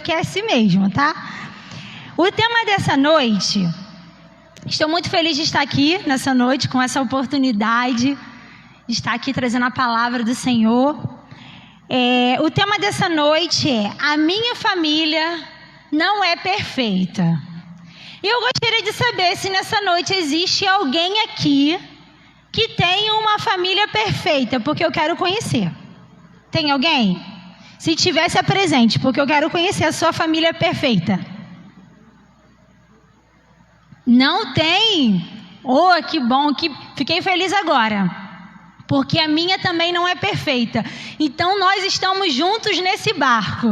porque é assim mesmo, tá? O tema dessa noite, estou muito feliz de estar aqui nessa noite, com essa oportunidade de estar aqui trazendo a palavra do Senhor. O tema dessa noite é: a minha família não é perfeita. E eu gostaria de saber se nessa noite existe alguém aqui que tem uma família perfeita, porque eu quero conhecer. Tem alguém? Se tiver, se apresente, porque eu quero conhecer a sua família perfeita. Não tem? Oh, que bom, fiquei feliz agora, porque a minha também não é perfeita. Então nós estamos juntos nesse barco.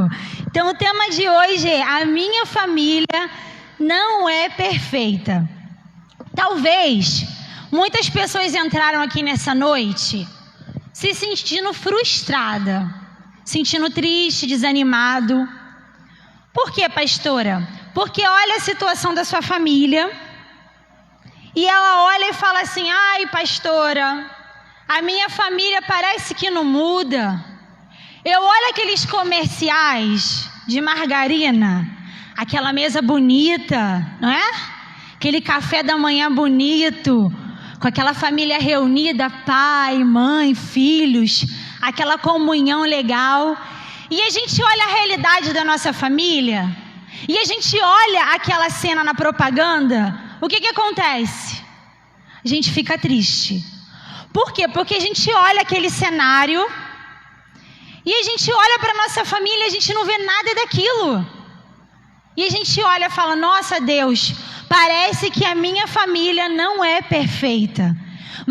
Então o tema de hoje é: a minha família não é perfeita. Talvez muitas pessoas entraram aqui nessa noite se sentindo frustrada, sentindo triste, desanimado. Por quê, pastora? Porque olha a situação da sua família e ela olha e fala assim: ai, pastora, a minha família parece que não muda. Eu olho aqueles comerciais de margarina, aquela mesa bonita, não é? Aquele café da manhã bonito, com aquela família reunida, pai, mãe, filhos, aquela comunhão legal. E a gente olha a realidade da nossa família, e a gente olha aquela cena na propaganda, o que acontece? A gente fica triste. Por quê? Porque a gente olha aquele cenário, e a gente olha para a nossa família e a gente não vê nada daquilo. E a gente olha e fala: nossa, Deus, parece que a minha família não é perfeita.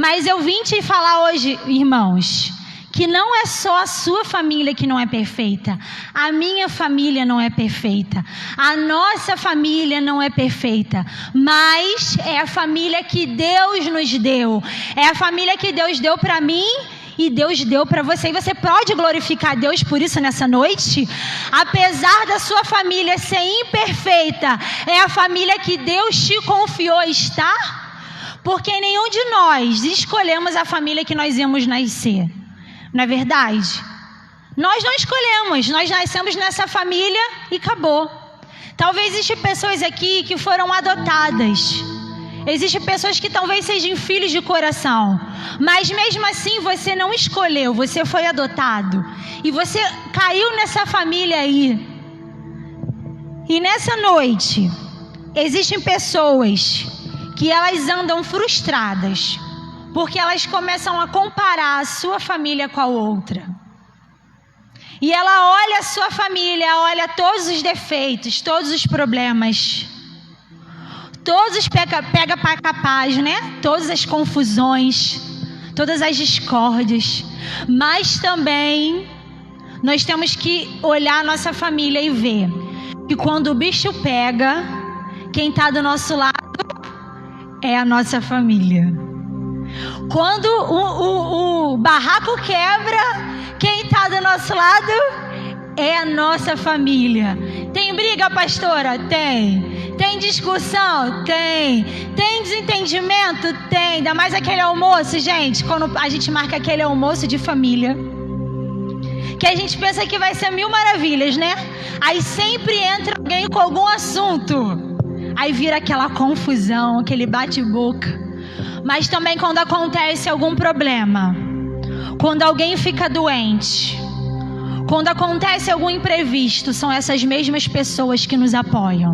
Mas eu vim te falar hoje, irmãos, que não é só a sua família que não é perfeita. A minha família não é perfeita. A nossa família não é perfeita. Mas é a família que Deus nos deu. É a família que Deus deu para mim e Deus deu para você. E você pode glorificar a Deus por isso nessa noite? Apesar da sua família ser imperfeita, é a família que Deus te confiou estar? Porque nenhum de nós escolhemos a família que nós íamos nascer. Não é verdade? Nós não escolhemos, nós nascemos nessa família e acabou. Talvez existam pessoas aqui que foram adotadas. Existem pessoas que talvez sejam filhos de coração, mas mesmo assim você não escolheu, você foi adotado. E você caiu nessa família aí. E nessa noite, existem pessoas que elas andam frustradas, porque elas começam a comparar a sua família com a outra. E ela olha a sua família, olha todos os defeitos, todos os problemas, todos os pega para capaz, né? Todas as confusões, todas as discórdias. Mas também nós temos que olhar a nossa família e ver que quando o bicho pega, quem está do nosso lado é a nossa família. Quando o barraco quebra, quem está do nosso lado é a nossa família. Tem briga, pastora? Tem. Tem discussão? Tem. Tem desentendimento? Tem. Ainda mais aquele almoço, gente, quando a gente marca aquele almoço de família, que a gente pensa que vai ser mil maravilhas, né? Aí sempre entra alguém com algum assunto, aí vira aquela confusão, aquele bate-boca. Mas também quando acontece algum problema, quando alguém fica doente, quando acontece algum imprevisto, são essas mesmas pessoas que nos apoiam.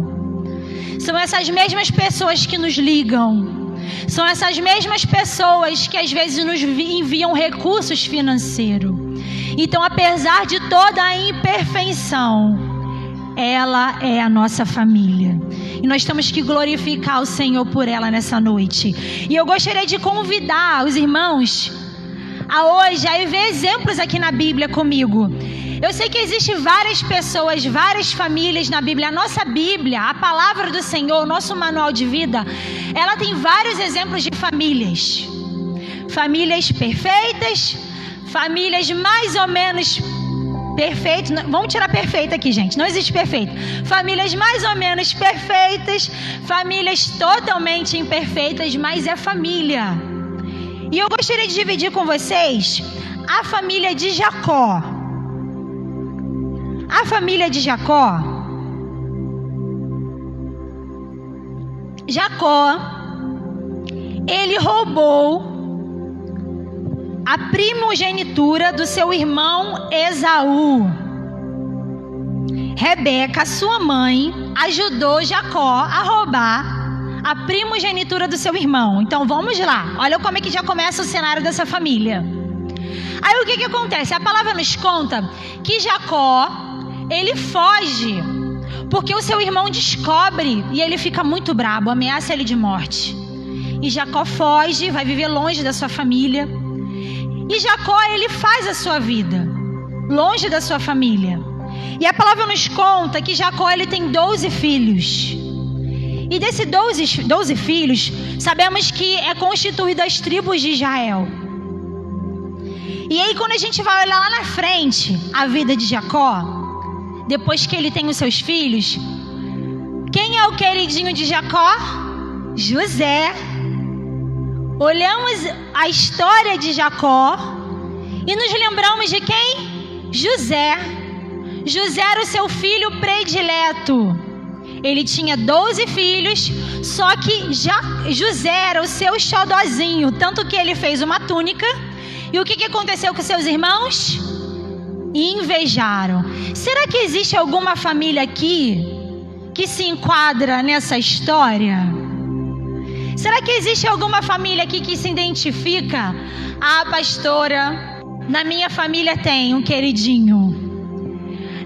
São essas mesmas pessoas que nos ligam. São essas mesmas pessoas que às vezes nos enviam recursos financeiros. Então, apesar de toda a imperfeição, ela é a nossa família. E nós temos que glorificar o Senhor por ela nessa noite. E eu gostaria de convidar os irmãos a hoje a ver exemplos aqui na Bíblia comigo. Eu sei que existem várias pessoas, várias famílias na Bíblia. A nossa Bíblia, a palavra do Senhor, o nosso manual de vida, ela tem vários exemplos de famílias. Famílias perfeitas, famílias mais ou menos perfeitas. Vamos tirar perfeita aqui, gente. Não existe perfeito. Famílias mais ou menos perfeitas, famílias totalmente imperfeitas, mas é família. E eu gostaria de dividir com vocês a família de Jacó. A família de Jacó, Jacó, ele roubou a primogenitura do seu irmão Esaú. Rebeca, sua mãe, ajudou Jacó a roubar a primogenitura do seu irmão. Então vamos lá, olha como é que já começa o cenário dessa família. Aí o que acontece? A palavra nos conta que Jacó, ele foge, porque o seu irmão descobre e ele fica muito brabo, ameaça ele de morte. E Jacó foge, vai viver longe da sua família. E Jacó, ele faz a sua vida longe da sua família. E a palavra nos conta que Jacó, ele tem 12 filhos. E desses 12 filhos, sabemos que é constituído as tribos de Israel. E aí quando a gente vai olhar lá na frente a vida de Jacó, depois que ele tem os seus filhos, quem é o queridinho de Jacó? José. Olhamos a história de Jacó e nos lembramos de quem? José. José era o seu filho predileto. Ele tinha 12 filhos, só que José era o seu xodozinho, tanto que ele fez uma túnica. E o que aconteceu com seus irmãos? Invejaram. Será que existe alguma família aqui que se enquadra nessa história? Será que existe alguma família aqui que se identifica? Ah, pastora, na minha família tem um queridinho.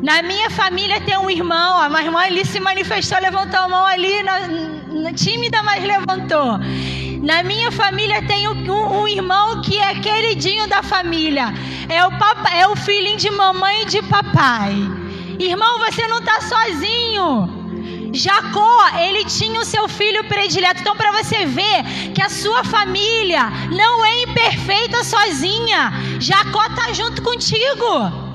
Na minha família tem um irmão, a irmã ali se manifestou, levantou a mão ali, tímida, mas levantou. Na minha família tem um irmão que é queridinho da família. É o filhinho de mamãe e de papai. Irmão, você não está sozinho. Jacó, ele tinha o seu filho predileto. Então, para você ver que a sua família não é imperfeita sozinha, Jacó está junto contigo.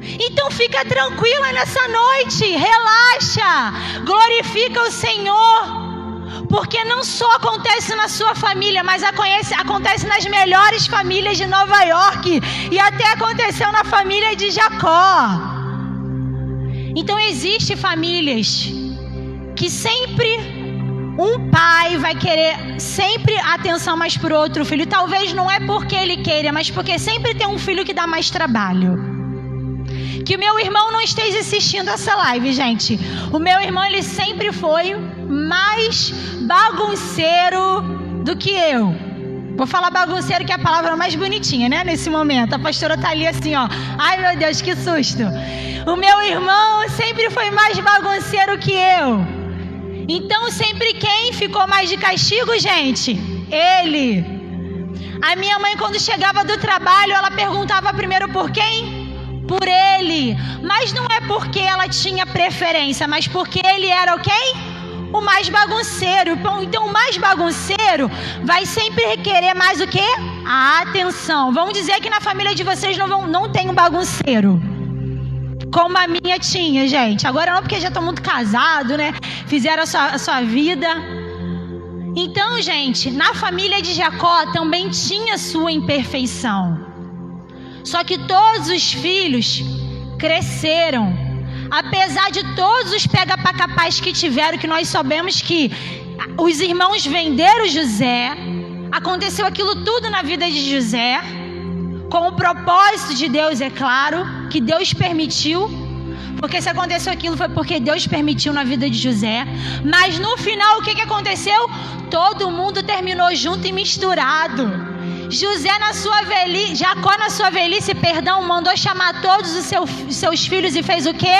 Então fica tranquila nessa noite, relaxa, glorifica o Senhor, porque não só acontece na sua família, mas acontece nas melhores famílias de Nova York, e até aconteceu na família de Jacó. Então existem famílias que sempre um pai vai querer sempre atenção mais para o outro filho. Talvez não é porque ele queira, mas porque sempre tem um filho que dá mais trabalho. Que o meu irmão não esteja assistindo essa live, gente. O meu irmão, ele sempre foi mais bagunceiro do que eu. Vou falar bagunceiro, que é a palavra mais bonitinha, né? Nesse momento. A pastora tá ali assim, ó. Ai, meu Deus, que susto. O meu irmão sempre foi mais bagunceiro que eu. Então, sempre quem ficou mais de castigo, gente? Ele. A minha mãe, quando chegava do trabalho, ela perguntava primeiro por quem? Por ele. Mas não é porque ela tinha preferência, mas porque ele era o quem? O mais bagunceiro. Então o mais bagunceiro vai sempre requerer mais o quê? A atenção. Vamos dizer que na família de vocês não tem um bagunceiro como a minha tinha, gente. Agora não, porque já estão muito casados, né? Fizeram a sua vida. Então, gente, na família de Jacó também tinha sua imperfeição. Só que todos os filhos cresceram. Apesar de todos os pega-pra-capaz que tiveram, que nós sabemos que os irmãos venderam José. Aconteceu aquilo tudo na vida de José, com o propósito de Deus, é claro, que Deus permitiu. Porque se aconteceu aquilo foi porque Deus permitiu na vida de José. Mas no final o que aconteceu? Todo mundo terminou junto e misturado. Jacó na sua velhice, mandou chamar todos os seus filhos e fez o quê?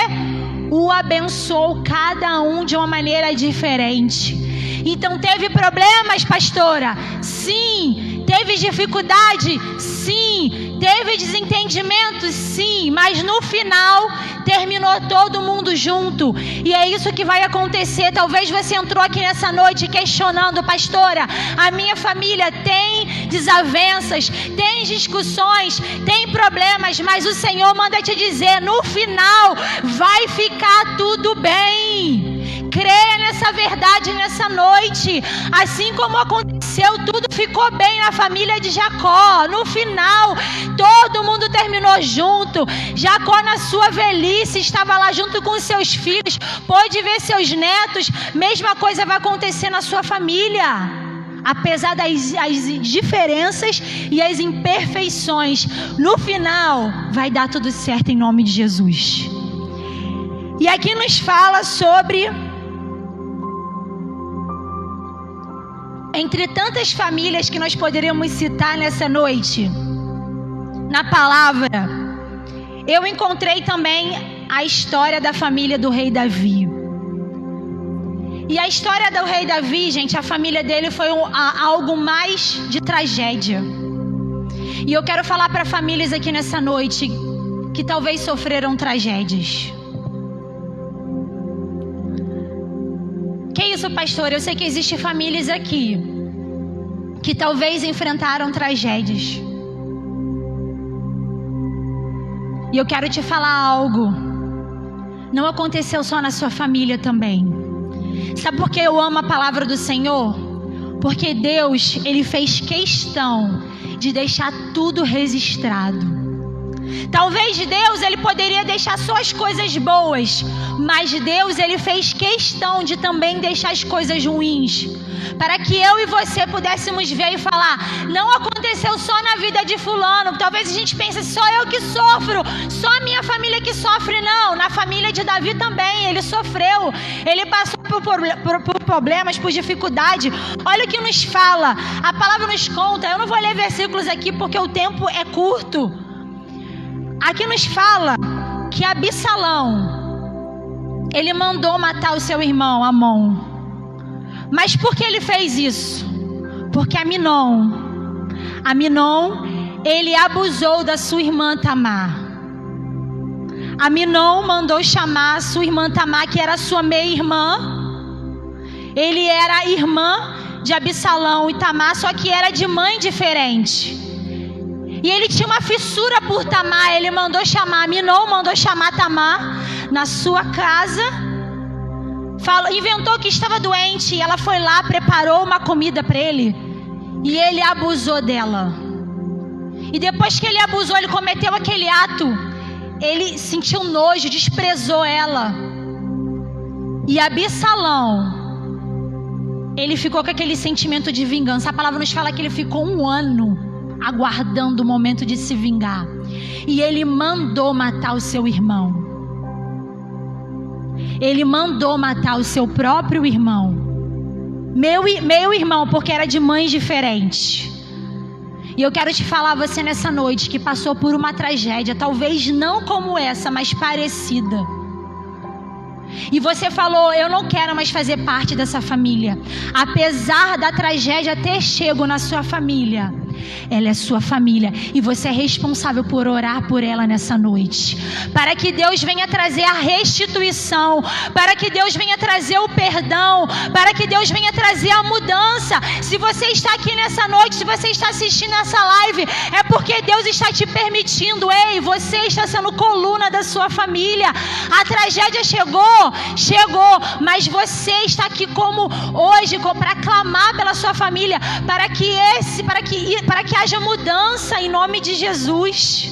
O abençoou, cada um de uma maneira diferente. Então teve problemas, pastora? Sim. Teve dificuldade? Sim. Teve desentendimento? Sim. Mas no final terminou todo mundo junto. E é isso que vai acontecer. Talvez você entrou aqui nessa noite questionando, pastora, a minha família tem desavenças, tem discussões, tem problemas, mas o Senhor manda te dizer, no final vai ficar tudo bem. Creia nessa essa verdade nessa noite. Assim como aconteceu, tudo ficou bem na família de Jacó. No final, todo mundo terminou junto. Jacó, na sua velhice, estava lá junto com seus filhos, pôde ver seus netos. Mesma coisa vai acontecer na sua família. Apesar das diferenças e as imperfeições, no final vai dar tudo certo em nome de Jesus. E aqui nos fala sobre, entre tantas famílias que nós poderíamos citar nessa noite, na palavra, eu encontrei também a história da família do rei Davi. E a história do rei Davi, gente, a família dele foi algo mais de tragédia. E eu quero falar para famílias aqui nessa noite que talvez sofreram tragédias. Que isso, pastor? Eu sei que existem famílias aqui que talvez enfrentaram tragédias. E eu quero te falar algo. Não aconteceu só na sua família também. Sabe por que eu amo a palavra do Senhor? Porque Deus, Ele fez questão de deixar tudo registrado. Talvez Deus, Ele poderia deixar só as coisas boas, mas Deus, Ele fez questão de também deixar as coisas ruins, para que eu e você pudéssemos ver e falar, não aconteceu só na vida de fulano. Talvez a gente pense, só eu que sofro, só a minha família que sofre. Não, na família de Davi também, ele sofreu, ele passou por problemas, por dificuldade. Olha o que nos fala, a palavra nos conta, eu não vou ler versículos aqui porque o tempo é curto. Aqui nos fala que Absalão, ele mandou matar o seu irmão Amon. Mas por que ele fez isso? Porque Aminon, ele abusou da sua irmã Tamar. Aminon mandou chamar a sua irmã Tamar, que era sua meia-irmã. Ele era irmã de Absalão e Tamar, só que era de mãe diferente. E ele tinha uma fissura por Tamar. Ele mandou chamar, Aminon mandou chamar Tamar na sua casa. Inventou que estava doente. E ela foi lá, preparou uma comida para ele. E ele abusou dela. E depois que ele abusou, ele cometeu aquele ato. Ele sentiu nojo, desprezou ela. E Absalão, ele ficou com aquele sentimento de vingança. A palavra nos fala que ele ficou 1 ano aguardando o momento de se vingar. E ele mandou matar o seu irmão. Ele mandou matar o seu próprio irmão. Meu irmão, porque era de mães diferentes. E eu quero te falar, você nessa noite que passou por uma tragédia, talvez não como essa, mas parecida. E você falou, eu não quero mais fazer parte dessa família. Apesar da tragédia ter chegado na sua família, ela é sua família e você é responsável por orar por ela nessa noite, para que Deus venha trazer a restituição, para que Deus venha trazer o perdão, para que Deus venha trazer a mudança. Se você está aqui nessa noite, se você está assistindo essa live, é porque Deus está te permitindo. Ei, você está sendo coluna da sua família. A tragédia chegou, mas você está aqui como hoje, para clamar pela sua família, para que haja mudança em nome de Jesus.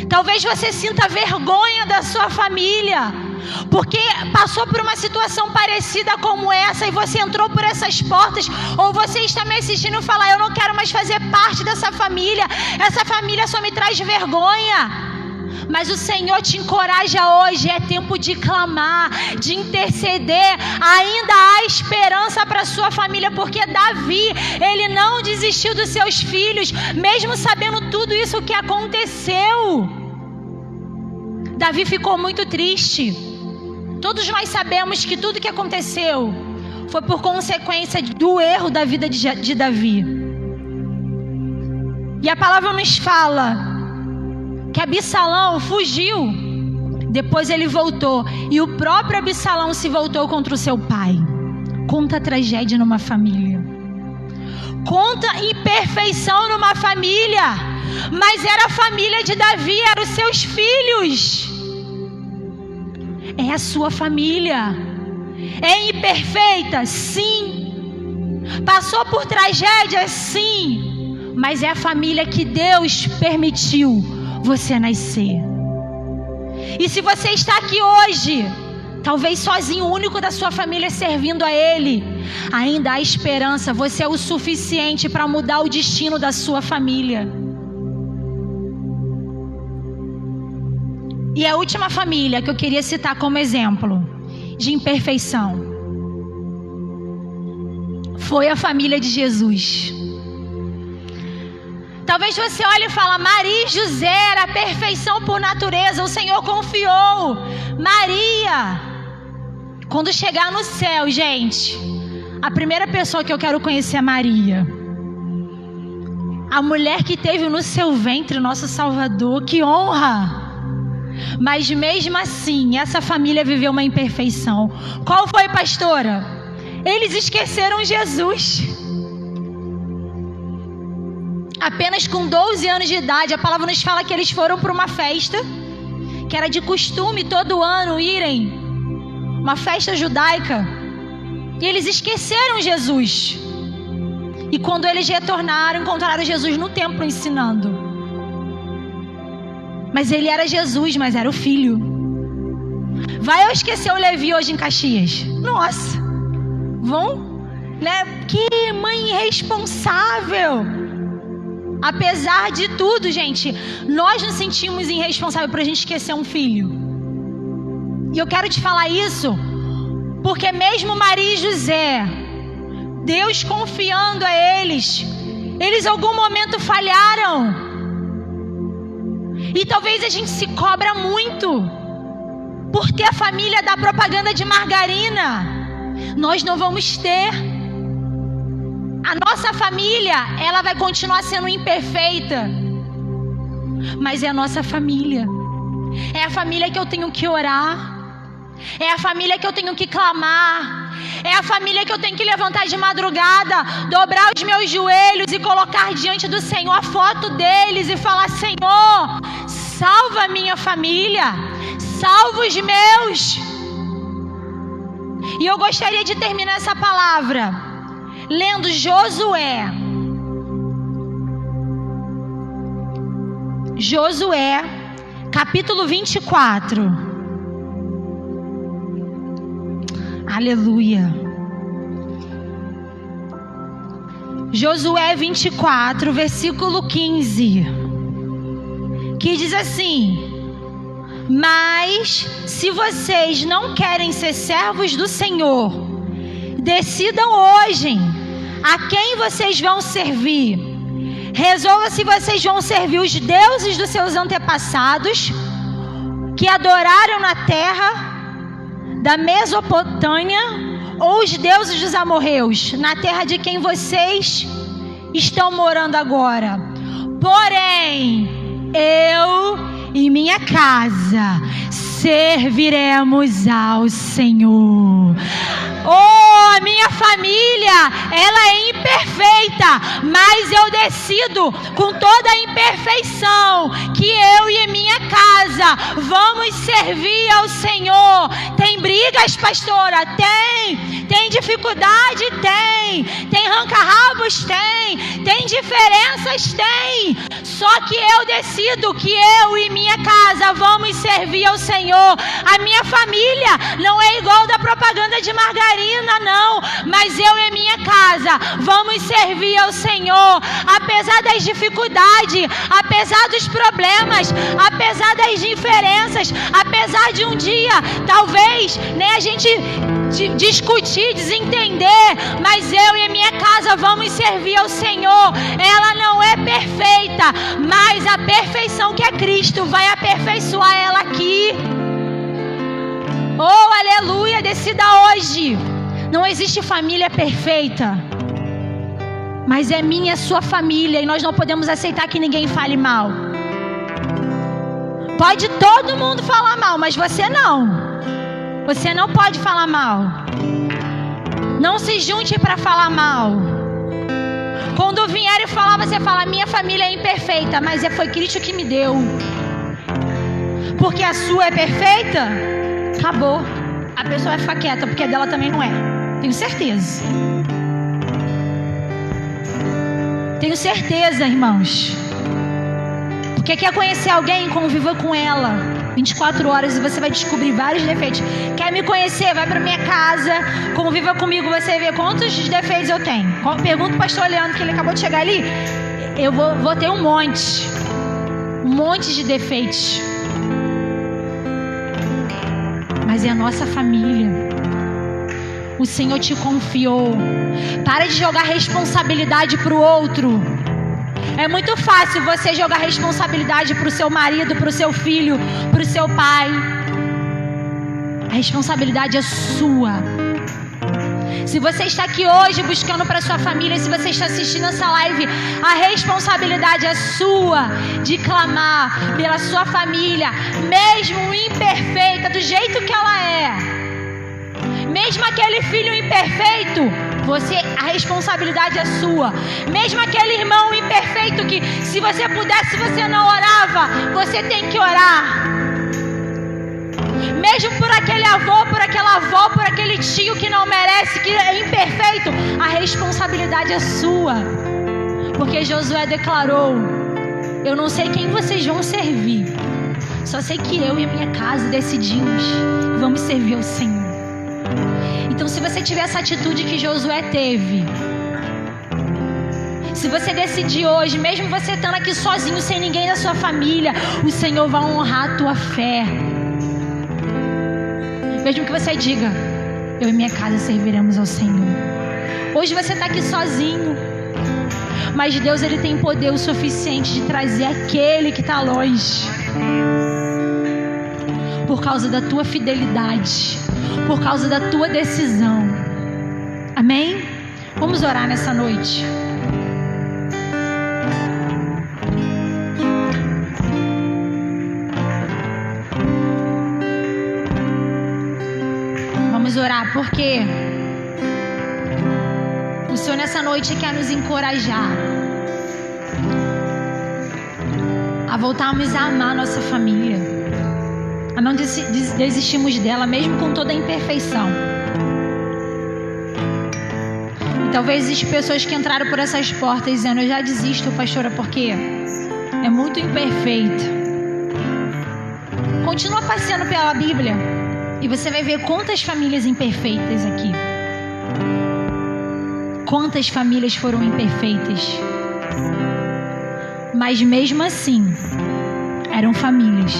Talvez você sinta vergonha da sua família, porque passou por uma situação parecida como essa e você entrou por essas portas, ou você está me assistindo e fala, eu não quero mais fazer parte dessa família, essa família só me traz vergonha. Mas o Senhor te encoraja hoje, é tempo de clamar, de interceder. Ainda há esperança para a sua família, porque Davi, ele não desistiu dos seus filhos, mesmo sabendo tudo isso que aconteceu. Davi ficou muito triste. Todos nós sabemos que tudo que aconteceu foi por consequência do erro da vida de Davi. E a palavra nos fala que Absalão fugiu. Depois ele voltou. E o próprio Absalão se voltou contra o seu pai. Conta a tragédia numa família. Conta imperfeição numa família. Mas era a família de Davi, eram os seus filhos. É a sua família. É imperfeita? Sim. Passou por tragédias? Sim. Mas é a família que Deus permitiu você nascer. E se você está aqui hoje, talvez sozinho, o único da sua família servindo a Ele, ainda há esperança. Você é o suficiente para mudar o destino da sua família. E a última família que eu queria citar como exemplo de imperfeição foi a família de Jesus. Talvez você olhe e fale: Maria e José era a perfeição por natureza, o Senhor confiou. Maria, quando chegar no céu, gente, a primeira pessoa que eu quero conhecer é Maria, a mulher que teve no seu ventre o nosso Salvador. Que honra! Mas mesmo assim, essa família viveu uma imperfeição. Qual foi, pastora? Eles esqueceram Jesus. Apenas com 12 anos de idade, a palavra nos fala que eles foram para uma festa, que era de costume todo ano irem, uma festa judaica, e eles esqueceram Jesus. E quando eles retornaram, encontraram Jesus no templo ensinando. Mas ele era Jesus, mas era o filho. Vai eu esquecer o Levi hoje em Caxias? Nossa, vão, né? Que mãe irresponsável. Apesar de tudo, gente, nós nos sentimos irresponsáveis por a gente esquecer um filho. E eu quero te falar isso porque mesmo Maria e José, Deus confiando a eles em algum momento falharam. E talvez a gente se cobra muito por ter a família da propaganda de margarina. Nós não vamos ter. A nossa família, ela vai continuar sendo imperfeita, mas é a nossa família. É a família que eu tenho que orar. É a família que eu tenho que clamar. É a família que eu tenho que levantar de madrugada, dobrar os meus joelhos e colocar diante do Senhor a foto deles e falar: Senhor, salva a minha família, salva os meus. E eu gostaria de terminar essa palavra lendo Josué. Josué, capítulo 24. Aleluia. Josué 24, versículo 15, que diz assim: mas se vocês não querem ser servos do Senhor, decidam hoje a quem vocês vão servir. Resolva se vocês vão servir os deuses dos seus antepassados, que adoraram na terra da Mesopotâmia, ou os deuses dos amorreus, na terra de quem vocês estão morando agora. Porém, eu e minha casa serviremos ao Senhor. Oh, a minha família, ela é imperfeita, mas eu decido com toda a imperfeição que eu e minha casa vamos servir ao Senhor. Tem brigas, pastora? Tem dificuldade? Tem arranca-rabos? Tem diferenças? Tem. Só que eu decido que eu e minha casa vamos servir ao Senhor. A minha família não é igual da propaganda de margarina, não, mas eu e minha casa vamos servir ao Senhor, apesar das dificuldades, apesar dos problemas, apesar das diferenças, apesar de um dia talvez, né, a gente discutir, desentender, mas eu e a minha casa vamos servir ao Senhor. Ela não é perfeita, mas a perfeição que é Cristo vai aperfeiçoar ela aqui. Oh, aleluia, decida hoje. Não existe família perfeita, mas é minha, sua família, e nós não podemos aceitar que ninguém fale mal. Pode todo mundo falar mal, mas você não. Você não pode falar mal. Não se junte para falar mal. Quando vier e falar, você fala: minha família é imperfeita, mas foi Cristo que me deu. Porque a sua é perfeita? Acabou. a pessoa vai ficar quieta, porque a dela também não é. Tenho certeza. Tenho certeza, irmãos. Porque quer conhecer alguém, conviva com ela 24 horas e você vai descobrir vários defeitos. Quer me conhecer? Vai para minha casa, conviva comigo, você vai ver quantos defeitos eu tenho. Pergunta pro pastor Leandro, que ele acabou de chegar ali. Eu vou ter um monte de defeitos. Mas é a nossa família. O Senhor te confiou. Para de jogar responsabilidade para o outro. É muito fácil você jogar responsabilidade para o seu marido, para o seu filho, para o seu pai. A responsabilidade é sua. Se você está aqui hoje buscando para sua família, se você está assistindo essa live, a responsabilidade é sua de clamar pela sua família, mesmo imperfeita, do jeito que ela é. Mesmo aquele filho imperfeito, a responsabilidade é sua. Mesmo aquele irmão imperfeito que, se você pudesse, você não orava, você tem que orar. Mesmo por aquele avô, por aquela avó, por aquele tio que não merece, que é imperfeito, a responsabilidade é sua. Porque Josué declarou: eu não sei quem vocês vão servir, só sei que eu e a minha casa decidimos, vamos servir ao Senhor. Então, se você tiver essa atitude que Josué teve, se você decidir hoje, mesmo você estando aqui sozinho, sem ninguém da sua família, o Senhor vai honrar a tua fé. Mesmo que você diga: eu e minha casa serviremos ao Senhor. Hoje você está aqui sozinho, mas Deus, Ele tem poder o suficiente de trazer aquele que está longe, por causa da tua fidelidade, por causa da tua decisão. Amém? Vamos orar nessa noite. Vamos orar, porque o Senhor nessa noite quer nos encorajar a voltarmos a amar nossa família, a não desistirmos dela, mesmo com toda a imperfeição. E talvez existam pessoas que entraram por essas portas dizendo: eu já desisto, pastora, porque é muito imperfeito. Continua passeando pela Bíblia e você vai ver quantas famílias imperfeitas aqui. Quantas famílias foram imperfeitas, mas mesmo assim eram famílias.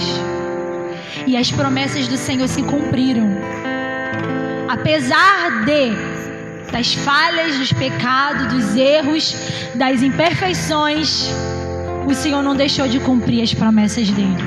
E as promessas do Senhor se cumpriram. Apesar das falhas, dos pecados, dos erros, das imperfeições, o Senhor não deixou de cumprir as promessas dele.